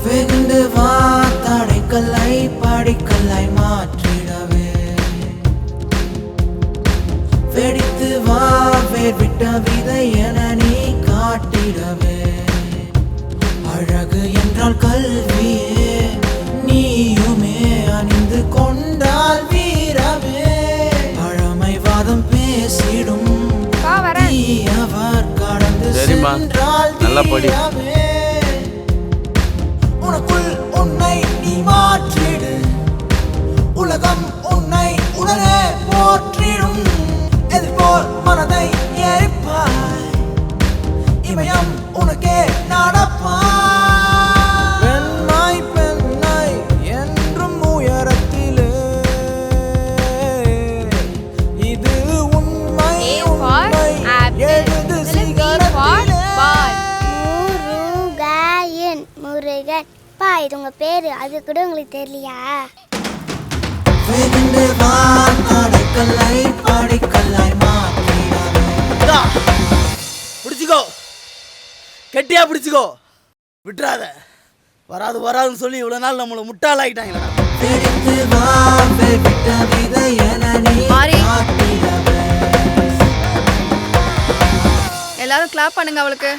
வெகுண்டு வா தடைக்கல்லை படிக்கல்லாய் மாற்றிடவே வெடித்து வா வேர்விட்ட விதை என நீ காட்டிடவே அழகு என்றால் கல்வியே நீயுமே அணிந்து கொண்டால் வீரமே பழமைவாதம் பேசிடும் அவர் கடந்து சென்றால் தீரமே உனக்குள் உன்னை நீ மாற்றிடு உலகம் உன்னை உடனே போற்றிடும் எதிர்போல் மனதை எரிப்பாய் இமயம் உனக்கே நடப்பாய் பெண்ணாய் பெண்ணாய் என்றும் உயரத்திலே இது உண்மை உண்மை எழுது சிகரத்திலே முருகன் முருகன் பா இது உங்க பேரு அது கூட உங்களுக்கு தெரியலையா வெகுண்டு வா தடைக்கல்லை படிக்கல்லாய் மாற்றிடவே பிடிச்சிக்கோ கெட்டியா பிடிச்சிக்கோ விட்டுறாத வராது வராதுன்னு சொல்லி இவ்வளோ நாள் நம்மளை முட்டாளாயிட்டாங்களா வெடித்து வா வேர்விட்ட விதை என நீ காட்டிடவே எல்லாரும் கிளாப் பண்ணுங்க அவளுக்கு.